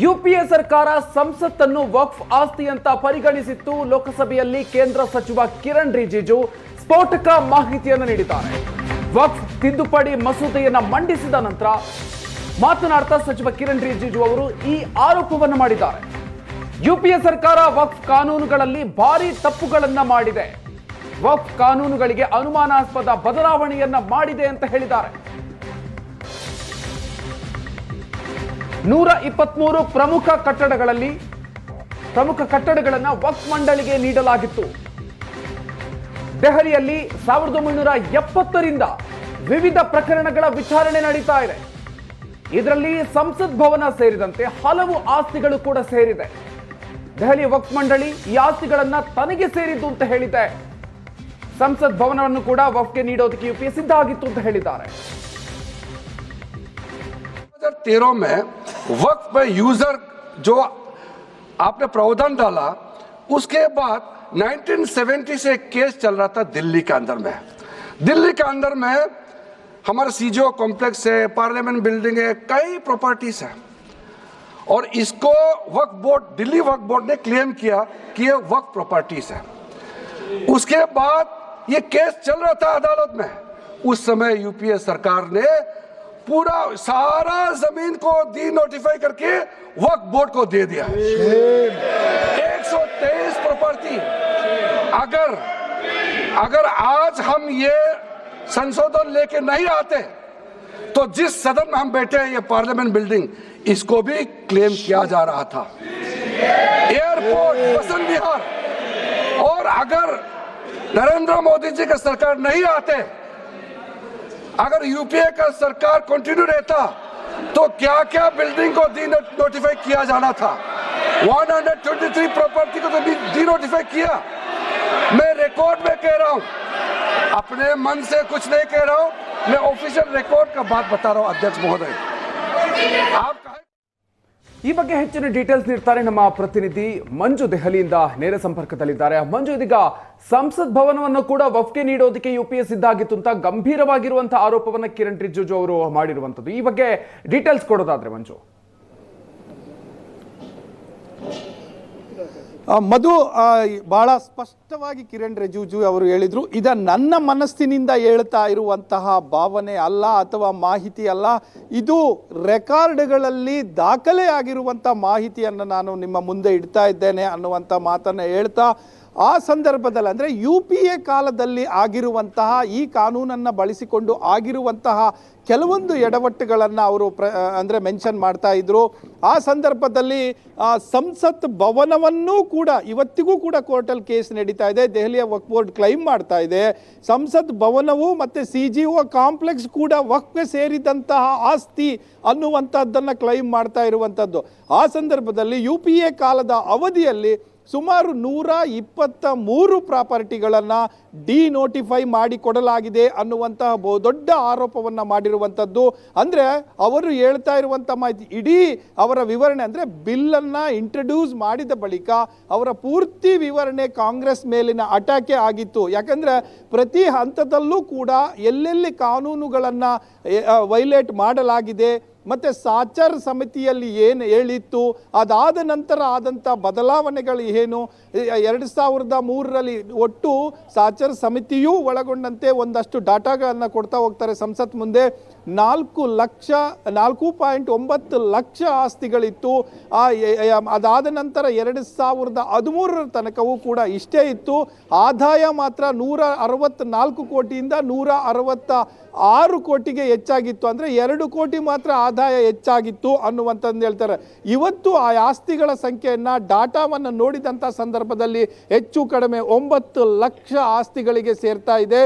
UPA ಸರ್ಕಾರ ಸಂಸತ್ತನ್ನು ವಕ್ಫ್ ಆಸ್ತಿ ಅಂತ ಪರಿಗಣಿಸಿತ್ತು. ಲೋಕಸಭೆಯಲ್ಲಿ ಕೇಂದ್ರ ಸಚಿವ ಕಿರಣ್ ರಿಜಿಜು ಸ್ಫೋಟಕ ಮಾಹಿತಿಯನ್ನು ನೀಡಿದ್ದಾರೆ. ವಕ್ಫ್ ತಿದ್ದುಪಡಿ ಮಸೂದೆಯನ್ನು ಮಂಡಿಸಿದ ನಂತರ ಮಾತನಾಡ್ತಾ ಸಚಿವ ಕಿರಣ್ ರಿಜಿಜು ಅವರು ಈ ಆರೋಪವನ್ನು ಮಾಡಿದ್ದಾರೆ. ಯುಪಿಎ ಸರ್ಕಾರ ವಕ್ಫ್ ಕಾನೂನುಗಳಲ್ಲಿ ಭಾರಿ ತಪ್ಪುಗಳನ್ನ ಮಾಡಿದೆ, ವಕ್ಫ್ ಕಾನೂನುಗಳಿಗೆ ಅನುಮಾನಾಸ್ಪದ ಬದಲಾವಣೆಯನ್ನ ಮಾಡಿದೆ ಅಂತ ಹೇಳಿದ್ದಾರೆ. 123 ಪ್ರಮುಖ ಕಟ್ಟಡಗಳನ್ನ ವಕ್ಫ್ ಮಂಡಳಿಗೆ ನೀಡಲಾಗಿತ್ತು. ದೆಹಲಿಯಲ್ಲಿ 1970ರಿಂದ ವಿವಿಧ ಪ್ರಕರಣಗಳ ವಿಚಾರಣೆ ನಡೀತಾ ಇದೆ. ಇದರಲ್ಲಿ ಸಂಸತ್ ಭವನ ಸೇರಿದಂತೆ ಹಲವು ಆಸ್ತಿಗಳು ಕೂಡ ಸೇರಿದೆ. ದೆಹಲಿ ವಕ್ಫ್ ಮಂಡಳಿ ಈ ಆಸ್ತಿಗಳನ್ನ ತನಗೆ ಸೇರಿದ್ದು ಅಂತ ಹೇಳಿದೆ. ಸಂಸತ್ ಭವನವನ್ನು ಕೂಡ ವಕ್ಫ್ಗೆ ನೀಡೋದಕ್ಕೆ ಯುಪಿಎ ಸಿದ್ಧ ಆಗಿತ್ತು ಅಂತ ಹೇಳಿದ್ದಾರೆ. 2013 में वक्फ में यूजर जो आपने प्रावधान डाला, उसके बाद 1970 से केस चल रहा था दिल्ली के अंदर में। दिल्ली के अंदर में हमारा सीजीओ कॉम्प्लेक्स है, पार्लियामेंट बिल्डिंग है, कई प्रॉपर्टीज है, और इसको वक्फ बोर्ड, दिल्ली वक्फ बोर्ड ने क्लेम किया कि ये वक्फ प्रॉपर्टीज है। उसके बाद ये केस चल रहा था अदालत में। उस समय यूपीए सरकार ने पूरा सारा जमीन को डी नोटिफाई करके वक्फ बोर्ड को दे दिया। 123 प्रॉपर्टी। अगर आज हम ये संशोधन लेके नहीं आते तो जिस सदन में हम बैठे हैं, ये पार्लियामेंट बिल्डिंग, इसको भी क्लेम किया जा रहा था। एयरपोर्ट, बसंत विहार, और अगर नरेंद्र मोदी जी का सरकार नहीं आते, अगर यूपीए का सरकार कंटिन्यू रहता, तो क्या क्या बिल्डिंग को डी नोटिफाई किया जाना था। 123 प्रॉपर्टी को तो डी नोटिफाई किया। मैं रिकॉर्ड में कह रहा हूं, अपने मन से कुछ नहीं कह रहा हूं, मैं ऑफिशियल रिकॉर्ड का बात बता रहा हूं। अध्यक्ष महोदय, आप ಈ ಬಗ್ಗೆ ಹೆಚ್ಚಿನ ಡೀಟೇಲ್ಸ್ ನೀಡ್ತಾರೆ ನಮ್ಮ ಪ್ರತಿನಿಧಿ ಮಂಜು. ದೆಹಲಿಯಿಂದ ನೇರ ಸಂಪರ್ಕದಲ್ಲಿದ್ದಾರೆ. ಮಂಜು, ಇದೀಗ ಸಂಸತ್ ಭವನವನ್ನು ಕೂಡ ವಕ್ಫ್ಗೆ ನೀಡೋದಕ್ಕೆ ಯುಪಿಎ ಸಿದ್ಧ ಆಗಿತ್ತು ಅಂತ ಗಂಭೀರವಾಗಿರುವಂತಹ ಆರೋಪವನ್ನ ಕಿರಣ್ ರಿಜಿಜು ಅವರು ಮಾಡಿರುವಂತದ್ದು. ಈ ಬಗ್ಗೆ ಡೀಟೇಲ್ಸ್ ಕೊಡೋದಾದ್ರೆ ಮಂಜು. ಮಧು, ಬಹಳ ಸ್ಪಷ್ಟವಾಗಿ ಕಿರಣ್ ರಿಜಿಜು ಅವರು ಹೇಳಿದ್ರು, ಇದ ನನ್ನ ಮನಸ್ಸಿನಿಂದ ಹೇಳ್ತಾ ಇರುವಂತಹ ಭಾವನೆ ಅಲ್ಲ ಅಥವಾ ಮಾಹಿತಿ ಅಲ್ಲ, ಇದು ರೆಕಾರ್ಡ್ಗಳಲ್ಲಿ ದಾಖಲೆ ಆಗಿರುವಂಥ ಮಾಹಿತಿಯನ್ನು ನಾನು ನಿಮ್ಮ ಮುಂದೆ ಇಡ್ತಾ ಇದ್ದೇನೆ ಅನ್ನುವಂಥ ಮಾತನ್ನು ಹೇಳ್ತಾ, ಆ ಸಂದರ್ಭದಲ್ಲಿ ಅಂದರೆ ಯು ಪಿ ಎ ಕಾಲದಲ್ಲಿ ಆಗಿರುವಂತಹ ಈ ಕಾನೂನನ್ನು ಬಳಸಿಕೊಂಡು ಆಗಿರುವಂತಹ ಕೆಲವೊಂದು ಎಡವಟ್ಟುಗಳನ್ನು ಅವರು ಅಂದರೆ ಮೆನ್ಷನ್ ಮಾಡ್ತಾ ಇದ್ರು. ಆ ಸಂದರ್ಭದಲ್ಲಿ ಸಂಸತ್ ಭವನವನ್ನೂ ಕೂಡ ಇವತ್ತಿಗೂ ಕೂಡ ಕೋರ್ಟಲ್ಲಿ ಕೇಸ್ ನಡೀತಾ ಇದೆ. ದೆಹಲಿಯ ವಕ್ಫ್ ಬೋರ್ಡ್ ಕ್ಲೈಮ್ ಮಾಡ್ತಾ ಇದೆ, ಸಂಸತ್ ಭವನವು ಮತ್ತು CGO ಕಾಂಪ್ಲೆಕ್ಸ್ ಕೂಡ ವಕ್ಫ್ಗೆ ಸೇರಿದಂತಹ ಆಸ್ತಿ ಅನ್ನುವಂಥದ್ದನ್ನು ಕ್ಲೈಮ್ ಮಾಡ್ತಾ ಇರುವಂಥದ್ದು. ಆ ಸಂದರ್ಭದಲ್ಲಿ UPA ಕಾಲದ ಅವಧಿಯಲ್ಲಿ ಸುಮಾರು 123 ಪ್ರಾಪರ್ಟಿಗಳನ್ನು ಡಿ ನೋಟಿಫೈ ಮಾಡಿ ಕೊಡಲಾಗಿದೆ ಅನ್ನುವಂತಹ ದೊಡ್ಡ ಆರೋಪವನ್ನು ಮಾಡಿರುವಂಥದ್ದು. ಅಂದರೆ ಅವರು ಹೇಳ್ತಾ ಇರುವಂಥ ಮಾಹಿತಿ, ಇಡೀ ಅವರ ವಿವರಣೆ ಅಂದರೆ ಬಿಲ್ಲನ್ನು ಇಂಟ್ರಡ್ಯೂಸ್ ಮಾಡಿದ ಬಳಿಕ ಅವರ ಪೂರ್ತಿ ವಿವರಣೆ ಕಾಂಗ್ರೆಸ್ ಮೇಲಿನ ಅಟ್ಯಾಕೆ ಆಗಿತ್ತು. ಯಾಕಂದರೆ ಪ್ರತಿ ಹಂತದಲ್ಲೂ ಕೂಡ ಎಲ್ಲೆಲ್ಲಿ ಕಾನೂನುಗಳನ್ನು ವೈಲೇಟ್ ಮಾಡಲಾಗಿದೆ ಮತ್ತು ಸಾಚರ್ ಸಮಿತಿಯಲ್ಲಿ ಏನು ಹೇಳಿತ್ತು, ಅದಾದ ನಂತರ ಆದಂಥ ಬದಲಾವಣೆಗಳು ಏನು, 2003ರಲ್ಲಿ ಒಟ್ಟು ಸಾಚರ್ ಸಮಿತಿಯೂ ಒಳಗೊಂಡಂತೆ ಒಂದಷ್ಟು ಡಾಟಾಗಳನ್ನು ಕೊಡ್ತಾ ಹೋಗ್ತಾರೆ ಸಂಸತ್ ಮುಂದೆ. 4.9 ಲಕ್ಷ ಆಸ್ತಿಗಳಿತ್ತು. ಅದಾದ ನಂತರ 2013ರ ತನಕವೂ ಕೂಡ ಇಷ್ಟೇ ಇತ್ತು. ಆದಾಯ ಮಾತ್ರ 164 ಕೋಟಿಯಿಂದ 166 ಕೋಟಿಗೆ ಹೆಚ್ಚಾಗಿತ್ತು. ಅಂದರೆ 2 ಕೋಟಿ ಮಾತ್ರ ಆದಾಯ ಹೆಚ್ಚಾಗಿತ್ತು ಅನ್ನುವಂಥದ್ದು ಹೇಳ್ತಾರೆ. ಇವತ್ತು ಆ ಆಸ್ತಿಗಳ ಸಂಖ್ಯೆಯನ್ನು ಡಾಟಾವನ್ನು ನೋಡಿದಂಥ ಸಂದರ್ಭದಲ್ಲಿ ಹೆಚ್ಚು ಕಡಿಮೆ 9 ಲಕ್ಷ ಆಸ್ತಿಗಳಿಗೆ ಸೇರ್ತಾ ಇದೆ.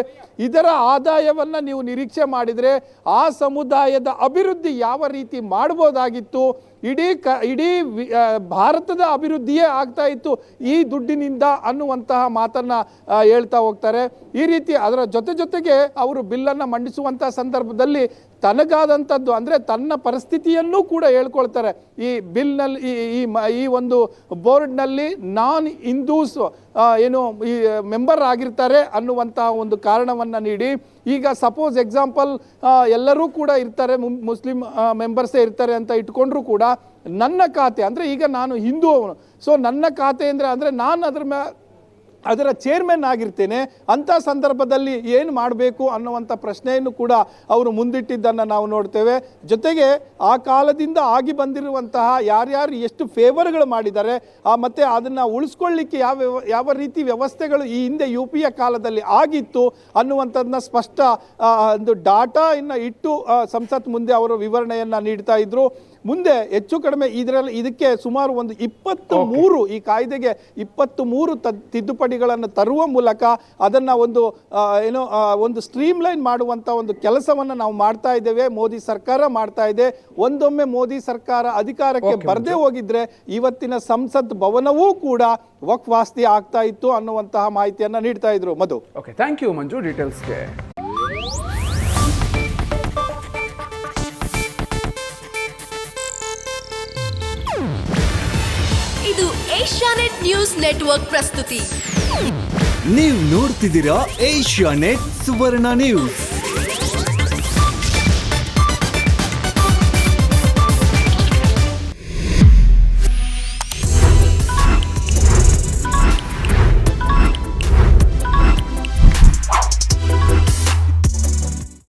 ಇದರ ಆದಾಯವನ್ನು ನೀವು ನಿರೀಕ್ಷೆ ಮಾಡಿದರೆ ಆ ಸಮುದಾಯದ ಅಭಿವೃದ್ಧಿ ಯಾವ ರೀತಿ ಮಾಡ್ಬೋದಾಗಿತ್ತು, ಇಡೀ ಭಾರತದ ಅಭಿವೃದ್ಧಿಯೇ ಆಗ್ತಾ ಇತ್ತು ಈ ದುಡ್ಡಿನಿಂದ ಅನ್ನುವಂತಹ ಮಾತನ್ನು ಹೇಳ್ತಾ ಹೋಗ್ತಾರೆ. ಈ ರೀತಿ ಅದರ ಜೊತೆಗೆ ಅವರು ಬಿಲ್ಲನ್ನು ಮಂಡಿಸುವಂಥ ಸಂದರ್ಭದಲ್ಲಿ ತನಗಾದಂಥದ್ದು ಅಂದರೆ ತನ್ನ ಪರಿಸ್ಥಿತಿಯನ್ನು ಕೂಡ ಹೇಳ್ಕೊಳ್ತಾರೆ. ಈ ಬಿಲ್ನಲ್ಲಿ ಈ ಒಂದು ಬೋರ್ಡ್ನಲ್ಲಿ ನಾನ್ ಹಿಂದೂಸ್ ಏನು ಈ ಮೆಂಬರ್ ಆಗಿರ್ತಾರೆ ಅನ್ನುವಂತಹ ಒಂದು ಕಾರಣವನ್ನು ನೀಡಿ, ಈಗ ಸಪೋಸ್ ಎಕ್ಸಾಂಪಲ್ ಎಲ್ಲರೂ ಕೂಡ ಇರ್ತಾರೆ, ಮುಸ್ಲಿಂ ಮೆಂಬರ್ಸೇ ಇರ್ತಾರೆ ಅಂತ ಇಟ್ಕೊಂಡ್ರೂ ಕೂಡ ನನ್ನ ಖಾತೆ ಅಂದರೆ ಈಗ ನಾನು ಹಿಂದೂ ಅವನು, ಸೊ ನನ್ನ ಖಾತೆ ಅಂದರೆ ನಾನು ಅದರ ಚೇರ್ಮನ್ ಆಗಿರ್ತೇನೆ. ಅಂಥ ಸಂದರ್ಭದಲ್ಲಿ ಏನು ಮಾಡಬೇಕು ಅನ್ನುವಂಥ ಪ್ರಶ್ನೆಯನ್ನು ಕೂಡ ಅವರು ಮುಂದಿಟ್ಟಿದ್ದನ್ನು ನಾವು ನೋಡ್ತೇವೆ. ಜೊತೆಗೆ ಆ ಕಾಲದಿಂದ ಆಗಿ ಬಂದಿರುವಂತಹ ಯಾರ್ಯಾರು ಎಷ್ಟು ಫೇವರ್ಗಳು ಮಾಡಿದ್ದಾರೆ ಮತ್ತು ಅದನ್ನು ಉಳಿಸ್ಕೊಳ್ಳಿಕ್ಕೆ ಯಾವ ರೀತಿ ವ್ಯವಸ್ಥೆಗಳು ಈ ಹಿಂದೆ UPA ಕಾಲದಲ್ಲಿ ಆಗಿತ್ತು ಅನ್ನುವಂಥದ್ದನ್ನ ಸ್ಪಷ್ಟ ಒಂದು ಡಾಟಾವನ್ನು ಇಟ್ಟು ಸಂಸತ್ ಮುಂದೆ ಅವರು ವಿವರಣೆಯನ್ನು ನೀಡ್ತಾ ಇದ್ರು. ಮುಂದೆ ಹೆಚ್ಚು ಕಡಿಮೆ ಇದಕ್ಕೆ ಸುಮಾರು ಒಂದು 23 ಈ ಕಾಯ್ದೆಗೆ 23 ತಿದ್ದುಪಡಿಗಳನ್ನು ತರುವ ಮೂಲಕ ಅದನ್ನು ಒಂದು ಸ್ಟ್ರೀಮ್ಲೈನ್ ಮಾಡುವಂಥ ಒಂದು ಕೆಲಸವನ್ನು ನಾವು ಮಾಡ್ತಾ ಇದ್ದೇವೆ. ಮೋದಿ ಸರ್ಕಾರ ಮಾಡ್ತಾ ಇದೆ. ಒಂದೊಮ್ಮೆ ಮೋದಿ ಸರ್ಕಾರ ಅಧಿಕಾರಕ್ಕೆ ಬರದೇ ಹೋಗಿದ್ರೆ ಇವತ್ತಿನ ಸಂಸತ್ ಭವನವೂ ಕೂಡ ವಕ್ಫ್ ಆಸ್ತಿ ಆಗ್ತಾ ಇತ್ತು ಅನ್ನುವಂತಹ ಮಾಹಿತಿಯನ್ನು ನೀಡ್ತಾ ಇದ್ರು. ಮಧು, ಓಕೆ, ಥ್ಯಾಂಕ್ ಯು ಮಂಜು ಡೀಟೇಲ್ಸ್ಗೆ. ಇದು ಏಷ್ಯಾನೆಟ್ ನ್ಯೂಸ್ ನೆಟ್ವರ್ಕ್ ಪ್ರಸ್ತುತಿ. ನೀವು ನೋಡ್ತಿದ್ದೀರಾ ಏಷ್ಯಾನೆಟ್ ಸುವರ್ಣ ನ್ಯೂಸ್.